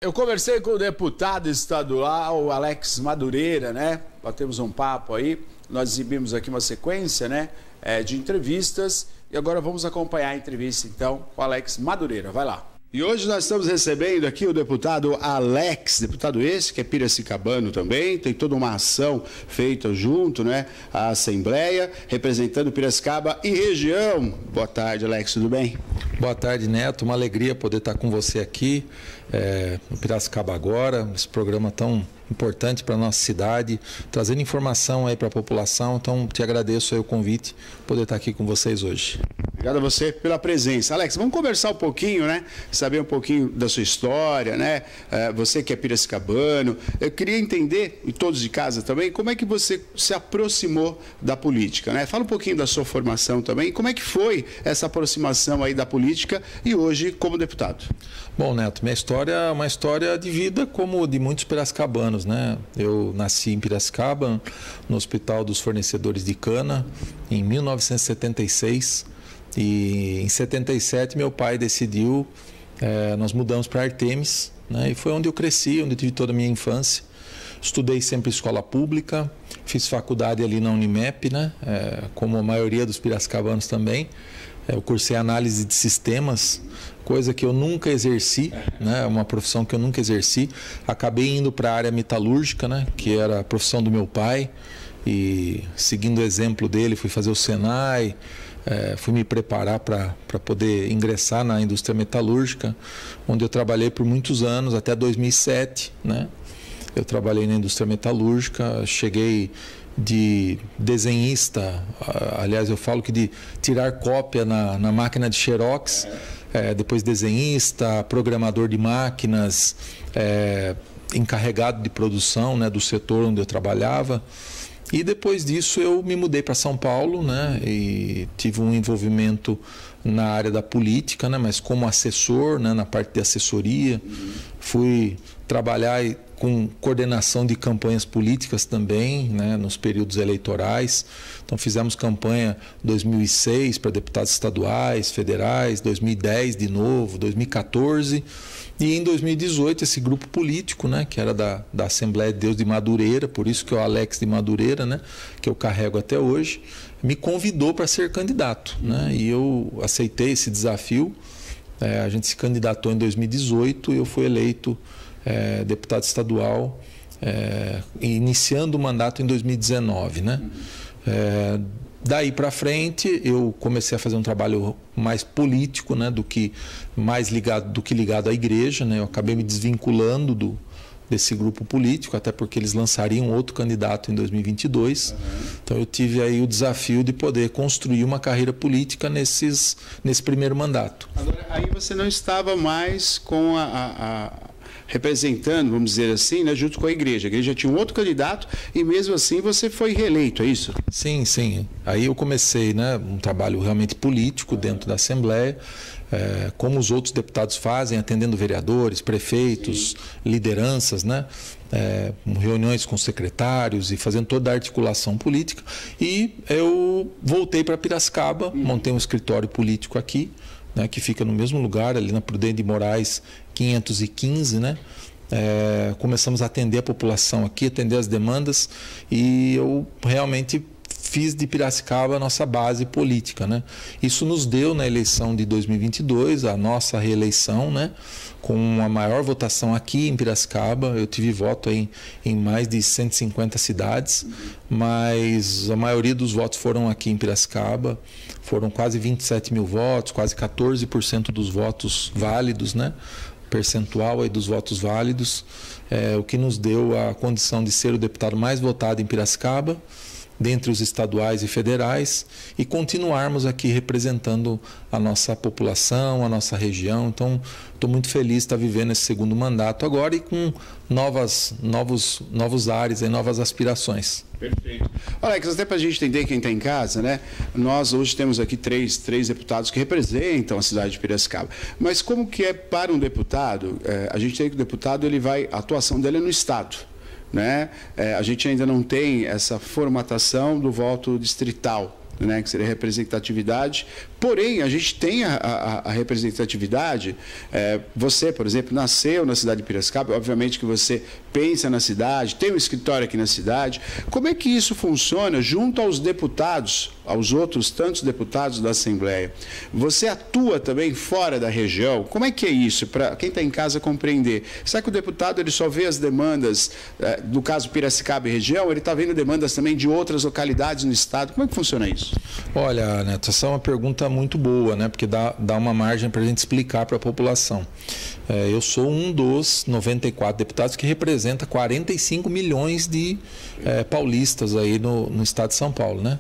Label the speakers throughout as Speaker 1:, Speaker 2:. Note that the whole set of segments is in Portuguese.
Speaker 1: Eu conversei com o deputado estadual Alex Madureira, né? Batemos um papo aí, nós exibimos aqui uma sequência, né, de entrevistas e agora vamos acompanhar a entrevista então com o Alex Madureira. Vai lá. E hoje nós estamos recebendo aqui o deputado Alex, deputado esse que é piracicabano também, tem toda uma ação feita junto, né, à Assembleia, representando Piracicaba e região. Boa tarde, Alex, tudo bem?
Speaker 2: Boa tarde, Neto, uma alegria poder estar com você aqui no Piracicaba Agora, esse programa tão importante para a nossa cidade, trazendo informação aí para a população, então te agradeço aí o convite, poder estar aqui com vocês hoje.
Speaker 1: Obrigado a você pela presença. Alex, vamos conversar um pouquinho, né? Saber um pouquinho da sua história, né? Você que é piracicabano. Eu queria entender, e todos de casa também, como é que você se aproximou da política, né? Fala um pouquinho da sua formação também, como é que foi essa aproximação aí da política e hoje como deputado?
Speaker 2: Bom, Neto, minha história é uma história de vida como de muitos piracicabanos, né? Eu nasci em Piracicaba, no Hospital dos Fornecedores de Cana, em 1976. E em 77 meu pai decidiu, nós mudamos para Artemis, né? E foi onde eu cresci, onde eu tive toda a minha infância. Estudei sempre escola pública, fiz faculdade ali na Unimep, né? Como a maioria dos piracicabanos também. Eu cursei análise de sistemas, coisa que eu nunca exerci, né? Uma profissão que eu nunca exerci. Acabei indo para a área metalúrgica, né? Que era a profissão do meu pai. E seguindo o exemplo dele, fui fazer o Senai, fui me preparar para poder ingressar na indústria metalúrgica, onde eu trabalhei por muitos anos, até 2007, né? Eu trabalhei na indústria metalúrgica, cheguei de desenhista, aliás, eu falo que de tirar cópia na máquina de Xerox, depois desenhista, programador de máquinas, encarregado de produção, né, do setor onde eu trabalhava. E depois disso eu me mudei para São Paulo, né, e tive um envolvimento na área da política, né, mas como assessor, né, na parte de assessoria. Fui trabalhar com coordenação de campanhas políticas também, né, nos períodos eleitorais. Então fizemos campanha 2006 para deputados estaduais, federais, 2010 de novo, 2014 e em 2018 esse grupo político, né, que era da Assembleia de Deus de Madureira, por isso que é o Alex de Madureira, né, que eu carrego até hoje, me convidou para ser candidato, né, e eu aceitei esse desafio. A gente se candidatou em 2018 e eu fui eleito deputado estadual, iniciando o mandato em 2019, né? Daí para frente eu comecei a fazer um trabalho mais político, né, do que ligado à igreja, né? Eu acabei me desvinculando desse grupo político, até porque eles lançariam outro candidato em 2022. Então eu tive aí o desafio de poder construir uma carreira política nesse primeiro mandato.
Speaker 1: Agora, aí você não estava mais com representando, vamos dizer assim, né, junto com a igreja. A igreja tinha um outro candidato e mesmo assim você foi reeleito, é isso?
Speaker 2: Sim, sim. Aí eu comecei, né, um trabalho realmente político dentro da Assembleia, como os outros deputados fazem, atendendo vereadores, prefeitos, lideranças, né, reuniões com secretários e fazendo toda a articulação política. E eu voltei para Piracicaba, montei um escritório político aqui, né, que fica no mesmo lugar, ali na Prudente de Moraes 515, né? Começamos a atender a população aqui, atender as demandas, e eu realmente fiz de Piracicaba a nossa base política, né? Isso nos deu na eleição de 2022 a nossa reeleição, né? Com a maior votação aqui em Piracicaba. Eu tive voto em mais de 150 cidades, mas a maioria dos votos foram aqui em Piracicaba. Foram quase 27 mil votos, quase 14% dos votos válidos, né? Percentual aí dos votos válidos, o que nos deu a condição de ser o deputado mais votado em Piracicaba, dentre os estaduais e federais, e continuarmos aqui representando a nossa população, a nossa região. Então, estou muito feliz de estar vivendo esse segundo mandato agora e com novos ares e novas aspirações.
Speaker 1: Perfeito. Alex, até para a gente entender quem está em casa, né? Nós hoje temos aqui três deputados que representam a cidade de Piracicaba. Mas como que é para um deputado? A gente tem que o deputado, a atuação dele é no Estado, né? A gente ainda não tem essa formatação do voto distrital. né, que seria a representatividade. Porém, a gente tem a representatividade. Você, por exemplo, nasceu na cidade de Piracicaba, obviamente que você pensa na cidade, tem um escritório aqui na cidade. Como é que isso funciona junto aos deputados, aos outros tantos deputados da Assembleia? Você atua também fora da região? Como é que é isso, para quem está em casa compreender? Será que o deputado ele só vê as demandas, do caso Piracicaba e região, ele está vendo demandas também de outras localidades no estado? Como é que funciona isso?
Speaker 2: Olha, Neto, essa é uma pergunta muito boa, né? Porque dá uma margem para a gente explicar para a população. Eu sou um dos 94 deputados que representa 45 milhões de paulistas aí no estado de São Paulo, né?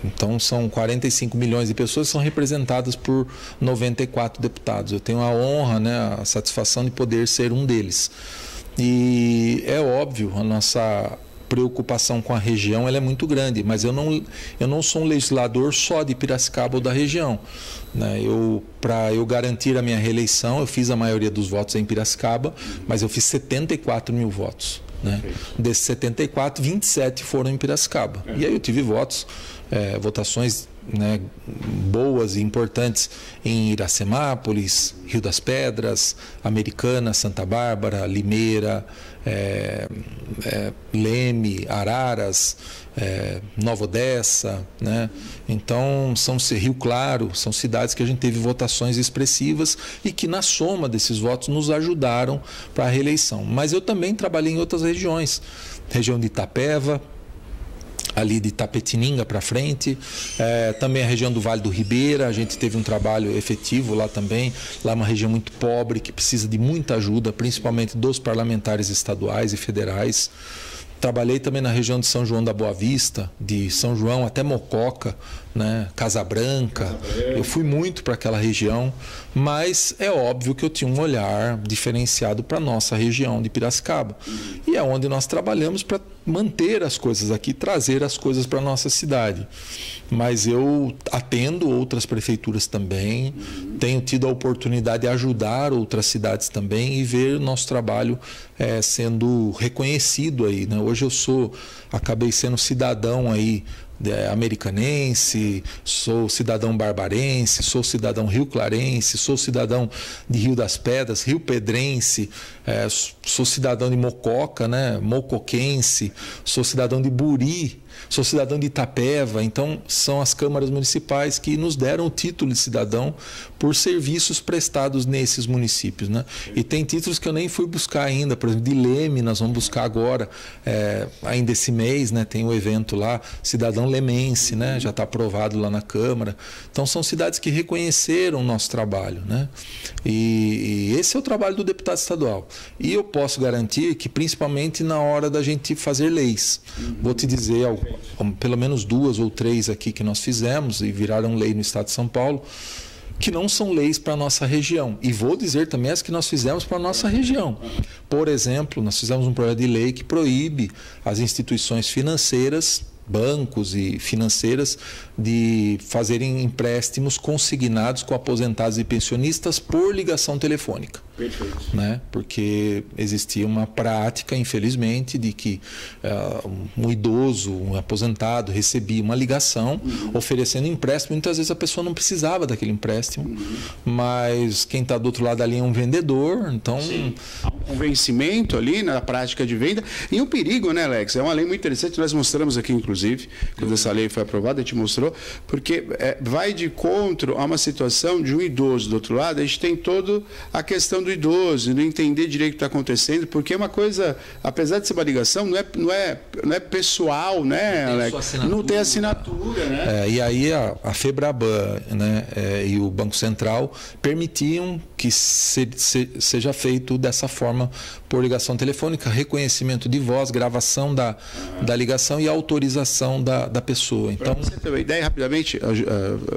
Speaker 2: Então, são 45 milhões de pessoas que são representadas por 94 deputados. Eu tenho a honra, né, a satisfação de poder ser um deles. E é óbvio, a nossa preocupação com a região ela é muito grande, mas eu não sou um legislador só de Piracicaba ou da região, né? Para eu garantir a minha reeleição, eu fiz a maioria dos votos em Piracicaba, mas eu fiz 74 mil votos. Né? Desses 74, 27 foram em Piracicaba. E aí eu tive votações, né, boas e importantes em Iracemápolis, Rio das Pedras, Americana, Santa Bárbara, Limeira, Leme, Araras, Nova Odessa, né? Então, Rio Claro, são cidades que a gente teve votações expressivas e que na soma desses votos nos ajudaram para a reeleição. Mas eu também trabalhei em outras regiões, região de Itapeva, ali de Tapetininga para frente, também a região do Vale do Ribeira, a gente teve um trabalho efetivo lá também. Lá é uma região muito pobre, que precisa de muita ajuda, principalmente dos parlamentares estaduais e federais. Trabalhei também na região de São João da Boa Vista, de São João até Mococa, né? Casa Branca. Eu fui muito para aquela região, mas é óbvio que eu tinha um olhar diferenciado para a nossa região de Piracicaba. E é onde nós trabalhamos para manter as coisas aqui, trazer as coisas para a nossa cidade. Mas eu atendo outras prefeituras também, tenho tido a oportunidade de ajudar outras cidades também e ver o nosso trabalho sendo reconhecido aí, né? Hoje acabei sendo cidadão aí americanense, sou cidadão barbarense, sou cidadão rio-clarense, sou cidadão de Rio das Pedras, rio-pedrense, sou cidadão de Mococa, né, mocoquense, sou cidadão de Buri, sou cidadão de Itapeva. Então, são as câmaras municipais que nos deram o título de cidadão por serviços prestados nesses municípios, né? E tem títulos que eu nem fui buscar ainda, por exemplo, de Leme, nós vamos buscar agora, ainda esse mês, né? Tem o evento lá, cidadão lemense, né? Já está aprovado lá na Câmara. Então, são cidades que reconheceram o nosso trabalho, né? E esse é o trabalho do deputado estadual. E eu posso garantir que, principalmente na hora da gente fazer leis, vou te dizer pelo menos 2 ou 3 aqui que nós fizemos e viraram lei no estado de São Paulo, que não são leis para a nossa região. E vou dizer também as que nós fizemos para a nossa região. Por exemplo, nós fizemos um projeto de lei que proíbe as instituições financeiras, bancos e financeiras, de fazerem empréstimos consignados com aposentados e pensionistas por ligação telefônica. Perfeito. Né? Porque existia uma prática, infelizmente, de que um idoso, um aposentado, recebia uma ligação oferecendo empréstimo. Muitas vezes a pessoa não precisava daquele empréstimo, mas quem está do outro lado ali é um vendedor, então...
Speaker 1: Sim. Há um vencimento ali na prática de venda. E um perigo, né, Alex? É uma lei muito interessante, nós mostramos aqui, inclusive, quando essa lei foi aprovada, a gente mostrou, porque vai de encontro a uma situação de um idoso do outro lado. A gente tem toda a questão do idoso, não entender direito o que está acontecendo, porque é uma coisa, apesar de ser uma ligação, não é pessoal, né, Alex? Não tem assinatura, né?
Speaker 2: E aí a FEBRABAN, né, e o Banco Central permitiam que seja feito dessa forma por ligação telefônica, reconhecimento de voz, gravação da ligação e autorização da pessoa. Então,
Speaker 1: para você ter uma ideia, rapidamente,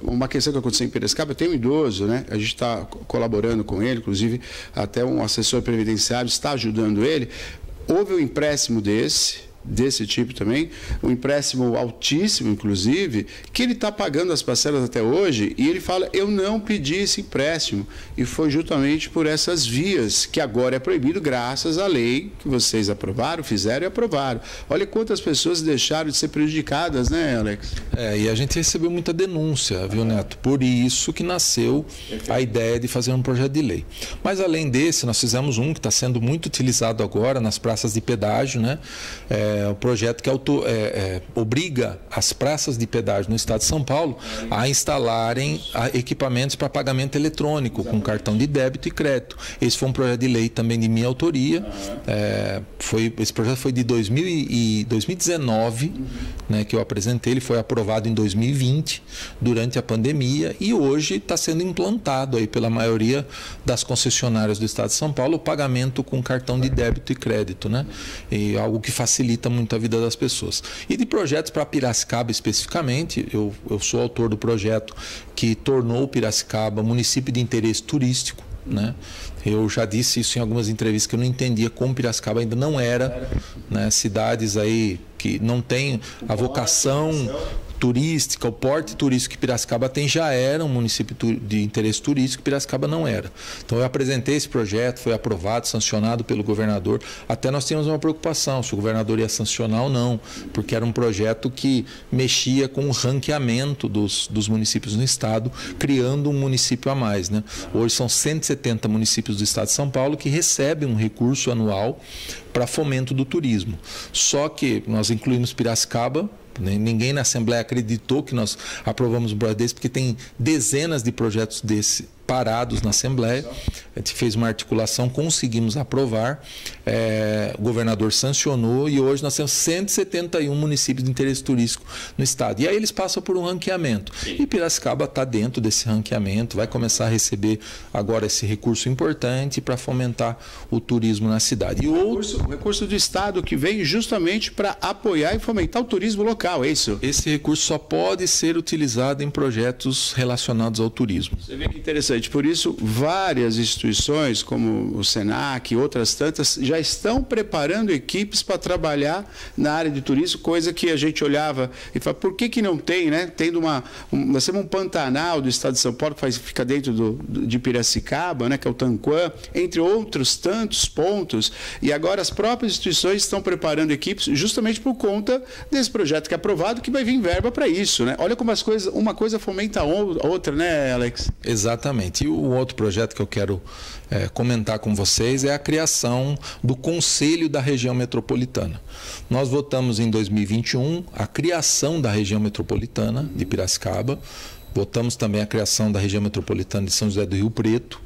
Speaker 1: uma questão que aconteceu em Piracicaba, tem um idoso, né? A gente está colaborando com ele, inclusive até um assessor previdenciário está ajudando ele. Houve um empréstimo desse, desse tipo também, um empréstimo altíssimo, inclusive, que ele está pagando as parcelas até hoje, e ele fala, eu não pedi esse empréstimo, e foi justamente por essas vias, que agora é proibido graças à lei que vocês aprovaram, fizeram e aprovaram. Olha quantas pessoas deixaram de ser prejudicadas, né, Alex?
Speaker 2: E a gente recebeu muita denúncia, viu, Neto? Por isso que nasceu a ideia de fazer um projeto de lei. Mas além desse, nós fizemos um que está sendo muito utilizado agora nas praças de pedágio, né? O projeto que obriga as praças de pedágio no estado de São Paulo a instalarem equipamentos para pagamento eletrônico, com cartão de débito e crédito. Esse foi um projeto de lei também de minha autoria. Esse projeto foi de 2019, né, que eu apresentei. Ele foi aprovado em 2020, durante a pandemia, e hoje está sendo implantado aí pela maioria das concessionárias do estado de São Paulo o pagamento com cartão de débito e crédito, né? E algo que facilita muito a vida das pessoas. E de projetos para Piracicaba especificamente, eu sou autor do projeto que tornou Piracicaba município de interesse turístico, né? Eu já disse isso em algumas entrevistas, que eu não entendia como Piracicaba ainda não era, né? Cidades aí que não tem a vocação turística, o porte turístico que Piracicaba tem já era um município de interesse turístico, Piracicaba não era. Então eu apresentei esse projeto, foi aprovado, sancionado pelo governador. Até nós tínhamos uma preocupação, se o governador ia sancionar ou não, porque era um projeto que mexia com o ranqueamento dos municípios no estado, criando um município a mais, né? Hoje são 170 municípios do estado de São Paulo que recebem um recurso anual para fomento do turismo. Só que nós incluímos Piracicaba. Ninguém na Assembleia acreditou que nós aprovamos um projeto desse, porque tem dezenas de projetos desse parados na Assembleia. A gente fez uma articulação, conseguimos aprovar, o governador sancionou, e hoje nós temos 171 municípios de interesse turístico no estado. E aí eles passam por um ranqueamento. E Piracicaba está dentro desse ranqueamento, vai começar a receber agora esse recurso importante para fomentar o turismo na cidade. E
Speaker 1: o recurso do estado que vem justamente para apoiar e fomentar o turismo local, é isso?
Speaker 2: Esse recurso só pode ser utilizado em projetos relacionados ao turismo.
Speaker 1: Você vê que interessante. Por isso, várias instituições, como o Senac e outras tantas, já estão preparando equipes para trabalhar na área de turismo, coisa que a gente olhava e fala, por que não tem, né? Nós temos um Pantanal do estado de São Paulo, que fica dentro de Piracicaba, né? Que é o Tanquã, entre outros tantos pontos, e agora as próprias instituições estão preparando equipes justamente por conta desse projeto que é aprovado, que vai vir verba para isso, né? Olha como uma coisa fomenta a outra, né, Alex?
Speaker 2: Exatamente. E o outro projeto que eu quero comentar com vocês é a criação do Conselho da Região Metropolitana. Nós votamos em 2021 a criação da região metropolitana de Piracicaba, votamos também a criação da região metropolitana de São José do Rio Preto,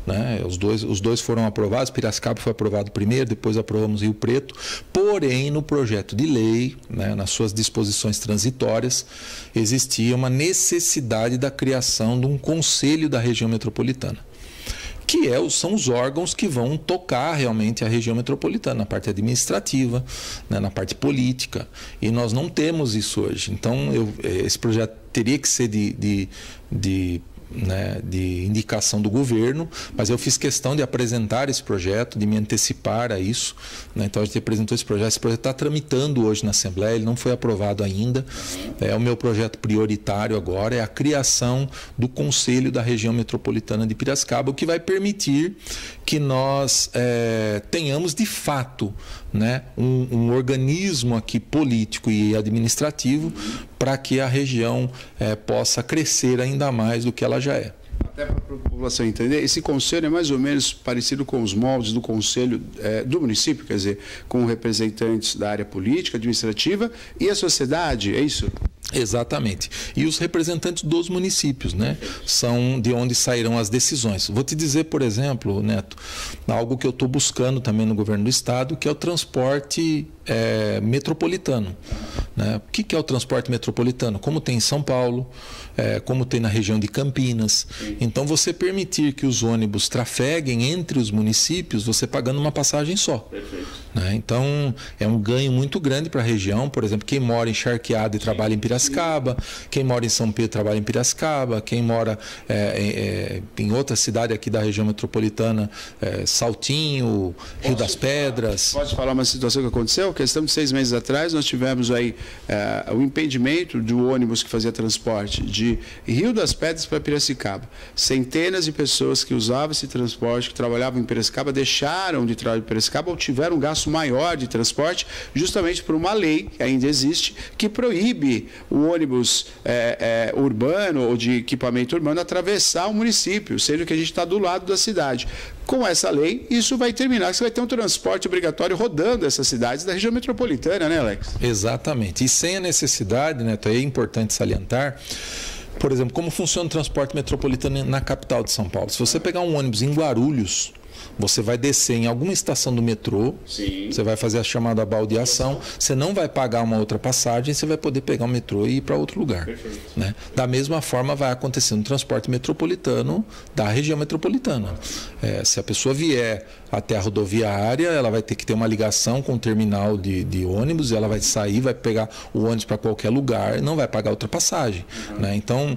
Speaker 2: né? Os dois foram aprovados. Piracicaba foi aprovado primeiro, depois aprovamos Rio Preto. Porém, no projeto de lei, né, nas suas disposições transitórias, existia uma necessidade da criação de um Conselho da Região Metropolitana, que são os órgãos que vão tocar realmente a região metropolitana, na parte administrativa, né, na parte política, e nós não temos isso hoje. Então, esse projeto teria que ser de indicação do governo, mas eu fiz questão de apresentar esse projeto, de me antecipar a isso, né? Então a gente apresentou esse projeto está tramitando hoje na Assembleia, ele não foi aprovado ainda. O meu projeto prioritário agora é a criação do Conselho da Região Metropolitana de Piracicaba, o que vai permitir que nós tenhamos de fato, né, um organismo aqui político e administrativo para que a região possa crescer ainda mais do que ela já é.
Speaker 1: Até para a população entender, esse conselho é mais ou menos parecido com os moldes do conselho do município, quer dizer, com representantes da área política, administrativa e a sociedade, é isso?
Speaker 2: Exatamente. E os representantes dos municípios, né? São de onde sairão as decisões. Vou te dizer, por exemplo, Neto, algo que eu estou buscando também no governo do estado, que é o transporte metropolitano, né? O que é o transporte metropolitano? Como tem em São Paulo, como tem na região de Campinas. Então, você permitir que os ônibus trafeguem entre os municípios, você pagando uma passagem só. Perfeito. né? Então, é um ganho muito grande para a região. Por exemplo, quem mora em Charqueada e trabalha em Piracicaba, quem mora em São Pedro e trabalha em Piracicaba, quem mora em outra cidade aqui da região metropolitana, Saltinho, Rio das Pedras.
Speaker 1: Pode falar uma situação que aconteceu? Questão de 6 meses atrás, nós tivemos aí o impedimento do ônibus que fazia transporte de Rio das Pedras para Piracicaba. Centenas de pessoas que usavam esse transporte, que trabalhavam em Piracicaba, deixaram de trabalhar em Piracicaba ou tiveram um gasto maior de transporte, justamente por uma lei que ainda existe, que proíbe o ônibus urbano ou de equipamento urbano atravessar o município, sendo que a gente está do lado da cidade. Com essa lei, isso vai terminar, você vai ter um transporte obrigatório rodando essas cidades da região metropolitana, né, Alex?
Speaker 2: Exatamente. E sem a necessidade, Neto, é importante salientar, por exemplo, como funciona o transporte metropolitano na capital de São Paulo. Se você pegar um ônibus em Guarulhos, você vai descer em alguma estação do metrô, sim, você vai fazer a chamada baldeação, você não vai pagar uma outra passagem, você vai poder pegar o metrô e ir para outro lugar. Né? Da mesma forma vai acontecer no transporte metropolitano da região metropolitana. Se a pessoa vier até a rodoviária, ela vai ter que ter uma ligação com o terminal de ônibus, e ela vai sair, vai pegar o ônibus para qualquer lugar, não vai pagar outra passagem. Né? Então,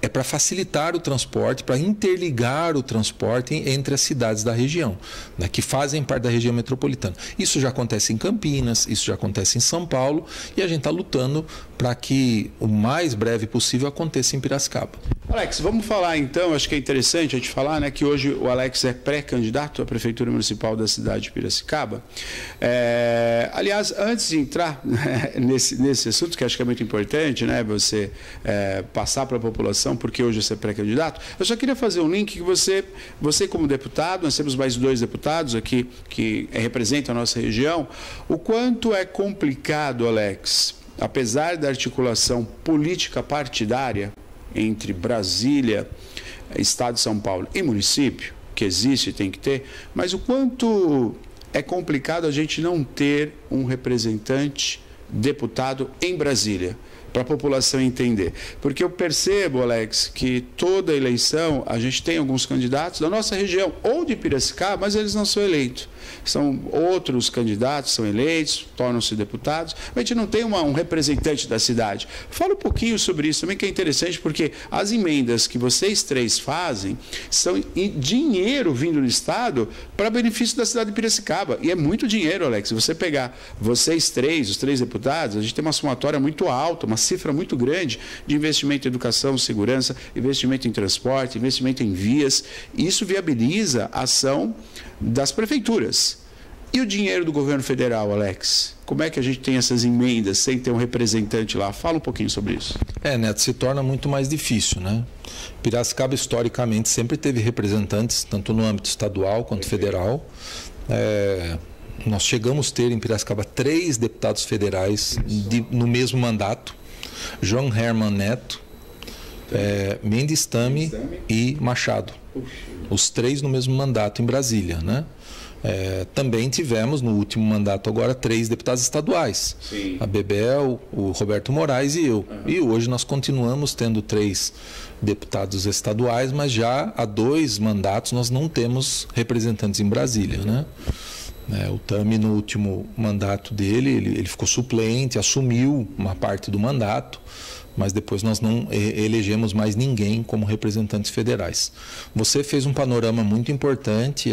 Speaker 2: é para facilitar o transporte, para interligar o transporte entre as cidades da região, né, que fazem parte da região metropolitana. Isso já acontece em Campinas, isso já acontece em São Paulo, e a gente está lutando para que o mais breve possível aconteça em Piracicaba.
Speaker 1: Alex, vamos falar então, acho que é interessante a gente falar, né, que hoje o Alex é pré-candidato à Prefeitura Municipal da cidade de Piracicaba. Aliás, antes de entrar nesse assunto, que acho que é muito importante, né, você passar para a população, porque hoje você é pré-candidato, eu só queria fazer um link que você como deputado, nós temos mais 2 deputados aqui que representam a nossa região, o quanto é complicado, Alex, apesar da articulação política partidária entre Brasília, Estado de São Paulo e município, que existe e tem que ter, mas o quanto é complicado a gente não ter um representante deputado em Brasília, para a população entender. Porque eu percebo, Alex, que toda eleição a gente tem alguns candidatos da nossa região, ou de Piracicaba, mas eles não são eleitos. São outros candidatos, são eleitos, tornam-se deputados, mas a gente não tem um representante da cidade. Fala um pouquinho sobre isso também, que é interessante, porque as emendas que vocês 3 fazem são dinheiro vindo do Estado para benefício da cidade de Piracicaba. E é muito dinheiro, Alex. Se você pegar vocês 3, os 3 deputados, a gente tem uma somatória muito alta, uma cifra muito grande de investimento em educação, segurança, investimento em transporte, investimento em vias. E isso viabiliza a ação das prefeituras. E o dinheiro do governo federal, Alex? Como é que a gente tem essas emendas sem ter um representante lá? Fala um pouquinho sobre isso.
Speaker 2: Neto, se torna muito mais difícil, né? Piracicaba, historicamente, sempre teve representantes, tanto no âmbito estadual quanto federal. Nós chegamos a ter em Piracicaba 3 deputados federais no mesmo mandato. João Herman Neto, Mendes Tami e Machado. Os 3 no mesmo mandato em Brasília, né? Também tivemos no último mandato agora 3 deputados estaduais. Sim. A Bebel, o Roberto Moraes e eu. E hoje nós continuamos tendo 3 deputados estaduais, mas já há 2 mandatos nós não temos representantes em Brasília, né? O Tami, no último mandato dele, ele ficou suplente, assumiu uma parte do mandato, mas depois nós não elegemos mais ninguém como representantes federais. Você fez um panorama muito importante,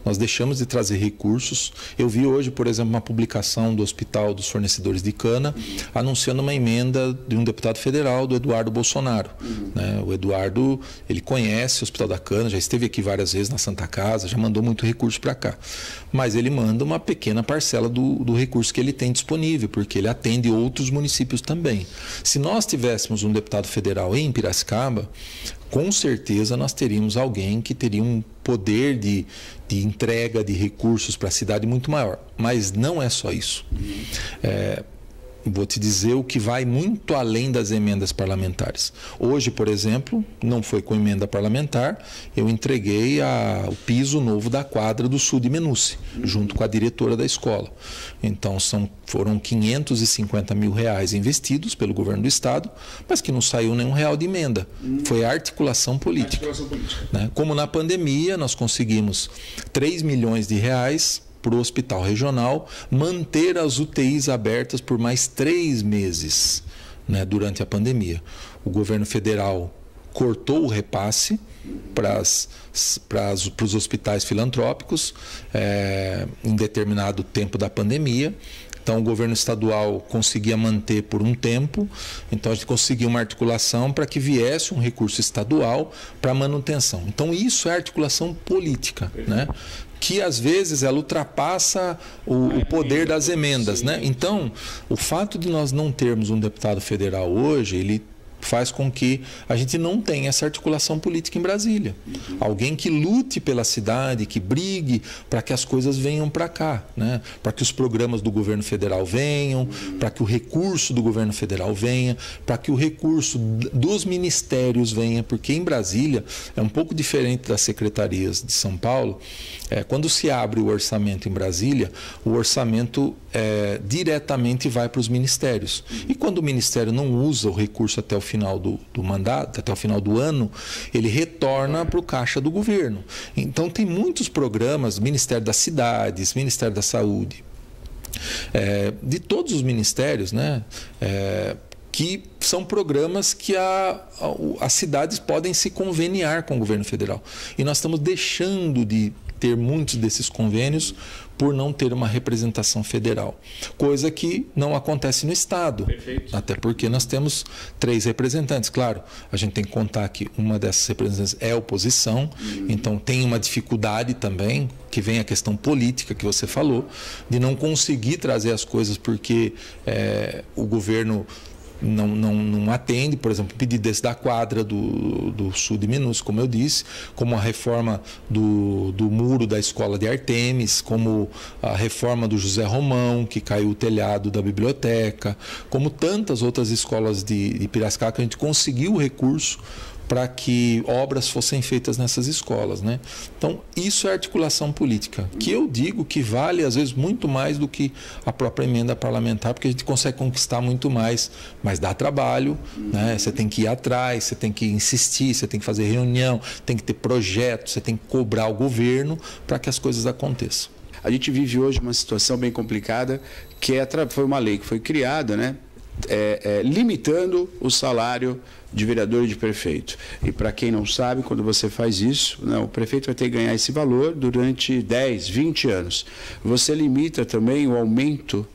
Speaker 2: nós deixamos de trazer recursos. Eu vi hoje, por exemplo, uma publicação do Hospital dos Fornecedores de Cana, anunciando uma emenda de um deputado federal, do Eduardo Bolsonaro. Né? O Eduardo, ele conhece o Hospital da Cana, já esteve aqui várias vezes na Santa Casa, já mandou muito recurso para cá. Mas ele manda uma pequena parcela do recurso que ele tem disponível, porque ele atende outros municípios também. Se nós tivéssemos um deputado federal em Piracicaba, com certeza nós teríamos alguém que teria um poder de entrega de recursos para a cidade muito maior. Mas não é só isso. Vou te dizer o que vai muito além das emendas parlamentares. Hoje, por exemplo, não foi com emenda parlamentar, eu entreguei o piso novo da quadra do Sul de Menuce, junto com a diretora da escola. Então, foram 550 mil reais investidos pelo governo do Estado, mas que não saiu nenhum real de emenda. Foi a articulação política. Né? Como na pandemia, nós conseguimos 3 milhões de reais para o hospital regional manter as UTIs abertas por mais 3 meses, né, durante a pandemia. O governo federal cortou o repasse para os hospitais filantrópicos em determinado tempo da pandemia. Então, o governo estadual conseguia manter por um tempo, então a gente conseguiu uma articulação para que viesse um recurso estadual para manutenção. Então, isso é articulação política, né? Que às vezes ela ultrapassa o poder das emendas, né? Então, o fato de nós não termos um deputado federal hoje, ele faz com que a gente não tenha essa articulação política em Brasília. Alguém que lute pela cidade, que brigue para que as coisas venham para cá, né? Para que os programas do governo federal venham, para que o recurso do governo federal venha, para que o recurso dos ministérios venha, porque em Brasília é um pouco diferente das secretarias de São Paulo. Quando se abre o orçamento em Brasília, o orçamento diretamente vai para os ministérios. E quando o ministério não usa o recurso até o final do mandato, até o final do ano, ele retorna para o caixa do governo. Então tem muitos programas, Ministério das Cidades, Ministério da Saúde, de todos os ministérios, né? Que são programas que as cidades podem se conveniar com o governo federal. E nós estamos deixando de ter muitos desses convênios por não ter uma representação federal, coisa que não acontece no Estado. Perfeito. Até porque nós temos 3 representantes. Claro, a gente tem que contar que uma dessas representantes é oposição, então tem uma dificuldade também, que vem a questão política que você falou, de não conseguir trazer as coisas porque o governo não atende, por exemplo, o pedido desse da quadra do sul de Minus, como eu disse, como a reforma do muro da escola de Artemis, como a reforma do José Romão, que caiu o telhado da biblioteca, como tantas outras escolas de Piracicaba, que a gente conseguiu o recurso para que obras fossem feitas nessas escolas, né? Então, isso é articulação política, que eu digo que vale, às vezes, muito mais do que a própria emenda parlamentar, porque a gente consegue conquistar muito mais, mas dá trabalho, né? Você tem que ir atrás, você tem que insistir, você tem que fazer reunião, tem que ter projeto, você tem que cobrar o governo para que as coisas aconteçam.
Speaker 1: A gente vive hoje uma situação bem complicada, que foi uma lei que foi criada, né? Limitando o salário de vereador e de prefeito. E para quem não sabe, quando você faz isso, o prefeito vai ter que ganhar esse valor durante 10, 20 anos. Você limita também o aumento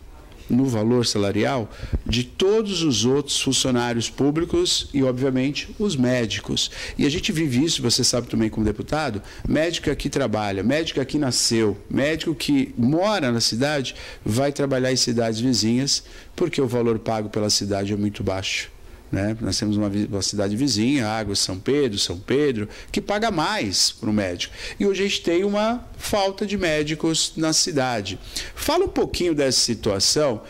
Speaker 1: no valor salarial de todos os outros funcionários públicos e, obviamente, os médicos. E a gente vive isso, você sabe também como deputado, médico que aqui trabalha, médico que aqui nasceu, médico que mora na cidade, vai trabalhar em cidades vizinhas, porque o valor pago pela cidade é muito baixo. Né? Nós temos uma cidade vizinha, Águas São Pedro, que paga mais para o médico. E hoje a gente tem uma falta de médicos na cidade. Fala um pouquinho dessa situação,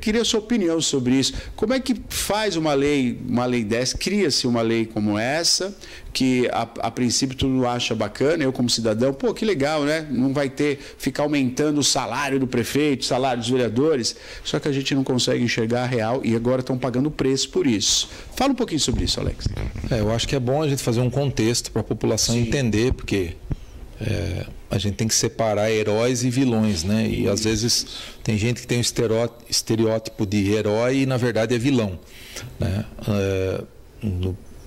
Speaker 1: queria a sua opinião sobre isso. Como é que faz uma lei dessa, cria-se uma lei como essa, que a princípio tu não acha bacana, eu como cidadão, pô, que legal, né? Não vai ficar aumentando o salário do prefeito, o salário dos vereadores, só que a gente não consegue enxergar a real e agora estão pagando preço por isso. Fala um pouquinho sobre isso, Alex.
Speaker 2: Eu acho que é bom a gente fazer um contexto para a população entender, porque a gente tem que separar heróis e vilões, né? E às vezes tem gente que tem um estereótipo de herói e na verdade é vilão, né?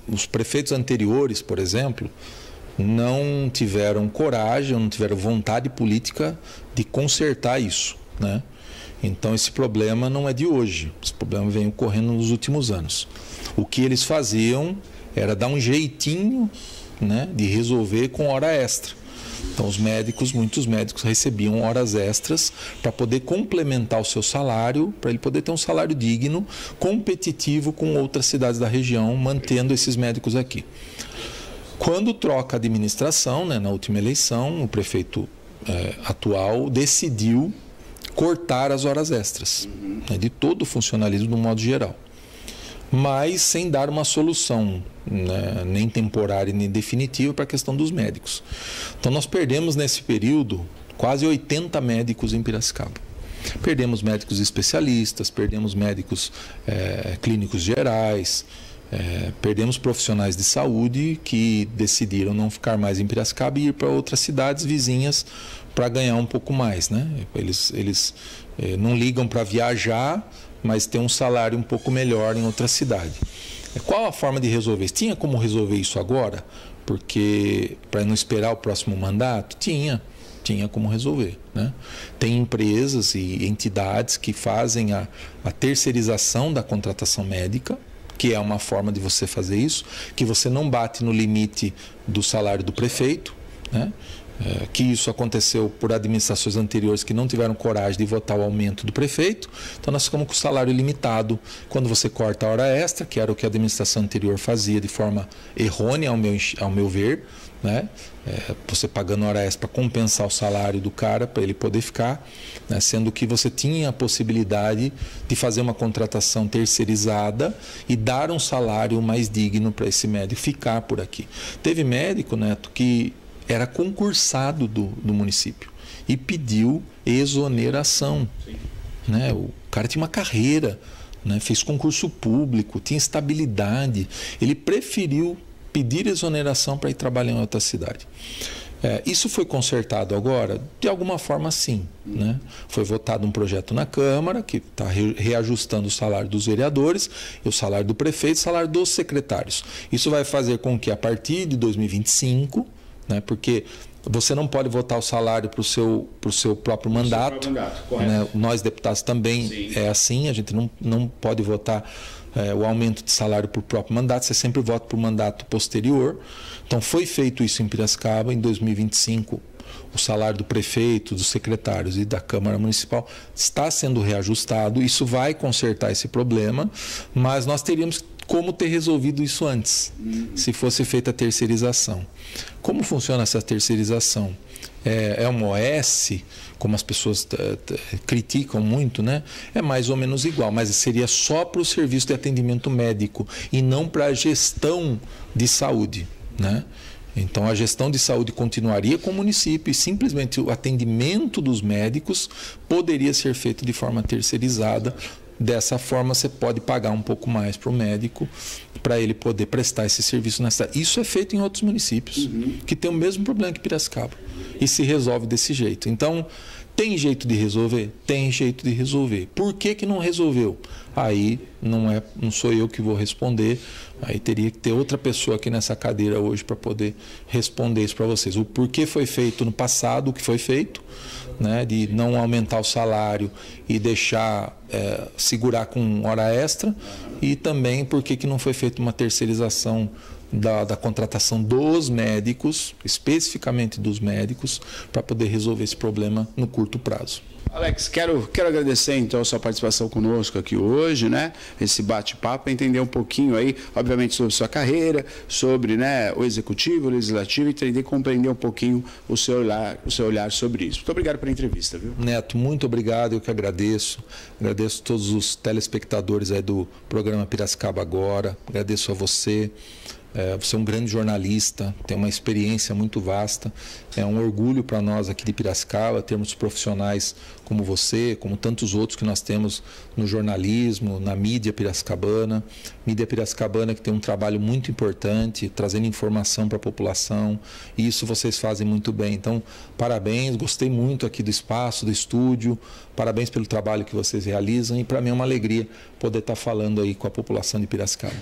Speaker 2: Os prefeitos anteriores, por exemplo, não tiveram coragem, não tiveram vontade política de consertar isso, né? Então esse problema não é de hoje, esse problema vem ocorrendo nos últimos anos. O que eles faziam era dar um jeitinho, né, de resolver com hora extra. Então muitos médicos recebiam horas extras para poder complementar o seu salário, para ele poder ter um salário digno, competitivo com outras cidades da região, mantendo esses médicos aqui. Quando troca a administração, né, na última eleição, o prefeito atual decidiu cortar as horas extras, né, de todo o funcionalismo no modo geral, mas sem dar uma solução, né, nem temporária nem definitiva para a questão dos médicos. Então nós perdemos nesse período quase 80 médicos em Piracicaba. Perdemos médicos especialistas, perdemos médicos clínicos gerais, Perdemos profissionais de saúde que decidiram não ficar mais em Piracicaba e ir para outras cidades vizinhas para ganhar um pouco mais, né? Eles não ligam para viajar, mas tem um salário um pouco melhor em outra cidade. Qual a forma de resolver? Tinha como resolver isso agora? Porque para não esperar o próximo mandato? Tinha como resolver, né? Tem empresas e entidades que fazem a terceirização da contratação médica, que é uma forma de você fazer isso, que você não bate no limite do salário do prefeito, né? Que isso aconteceu por administrações anteriores que não tiveram coragem de votar o aumento do prefeito. Então nós ficamos com o salário limitado quando você corta a hora extra, que era o que a administração anterior fazia de forma errônea, ao meu ver, né? Você pagando hora extra para compensar o salário do cara, para ele poder ficar, né? Sendo que você tinha a possibilidade de fazer uma contratação terceirizada e dar um salário mais digno para esse médico ficar por aqui. Teve médico, Neto, que era concursado do município e pediu exoneração, né? O cara tinha uma carreira, né? Fez concurso público, tinha estabilidade, ele preferiu pedir exoneração para ir trabalhar em outra cidade. Isso foi consertado agora? De alguma forma, sim, né? Foi votado um projeto na Câmara que está reajustando o salário dos vereadores, o salário do prefeito, o salário dos secretários. Isso vai fazer com que a partir de 2025, né, porque você não pode votar o salário para o seu próprio mandato, né? Nós deputados também é assim, a gente não pode votar o aumento de salário para o próprio mandato, você sempre vota para o mandato posterior. Então foi feito isso em Piracicaba. Em 2025 o salário do prefeito, dos secretários e da Câmara Municipal está sendo reajustado. Isso vai consertar esse problema, mas nós teríamos como ter resolvido isso antes, se fosse feita a terceirização. Como funciona essa terceirização? É uma OS, como as pessoas criticam muito, né? É mais ou menos igual, mas seria só para o serviço de atendimento médico e não para a gestão de saúde, né? Então a gestão de saúde continuaria com o município e simplesmente o atendimento dos médicos poderia ser feito de forma terceirizada. Dessa forma você pode pagar um pouco mais para o médico para ele poder prestar esse serviço na cidade. Isso é feito em outros municípios que tem o mesmo problema que Piracicaba e se resolve desse jeito. Então tem jeito de resolver? Tem jeito de resolver. Por que não resolveu? Aí não sou eu que vou responder. Aí teria que ter outra pessoa aqui nessa cadeira hoje para poder responder isso para vocês. O porquê foi feito no passado, o que foi feito, né, de não aumentar o salário e deixar segurar com hora extra, e também por que não foi feita uma terceirização da contratação dos médicos, especificamente dos médicos, para poder resolver esse problema no curto prazo.
Speaker 1: Alex, quero agradecer então a sua participação conosco aqui hoje, né? Esse bate-papo, entender um pouquinho aí, obviamente, sobre sua carreira, sobre, né, o executivo, o legislativo, e compreender um pouquinho o seu olhar sobre isso. Muito obrigado pela entrevista, viu?
Speaker 2: Neto, muito obrigado, eu que agradeço. Agradeço a todos os telespectadores aí do programa Piracicaba Agora, agradeço a você. Você é um grande jornalista, tem uma experiência muito vasta. É um orgulho para nós aqui de Piracicaba termos profissionais como você, como tantos outros que nós temos no jornalismo, na mídia piracicabana. Mídia piracicabana que tem um trabalho muito importante, trazendo informação para a população, e isso vocês fazem muito bem. Então, parabéns, gostei muito aqui do espaço, do estúdio, parabéns pelo trabalho que vocês realizam, e para mim é uma alegria poder estar falando aí com a população de Piracicaba.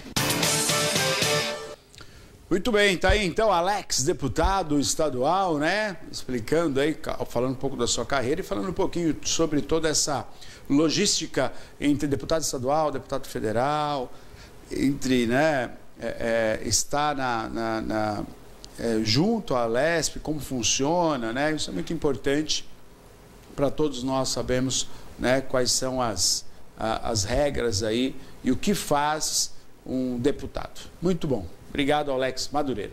Speaker 1: Muito bem, tá aí então Alex, deputado estadual, né? Explicando aí, falando um pouco da sua carreira e falando um pouquinho sobre toda essa logística entre deputado estadual, deputado federal, entre, né, estar junto à Lesp, como funciona, né? Isso é muito importante para todos nós sabermos, né, quais são as regras aí e o que faz um deputado. Muito bom. Obrigado, Alex Madureira.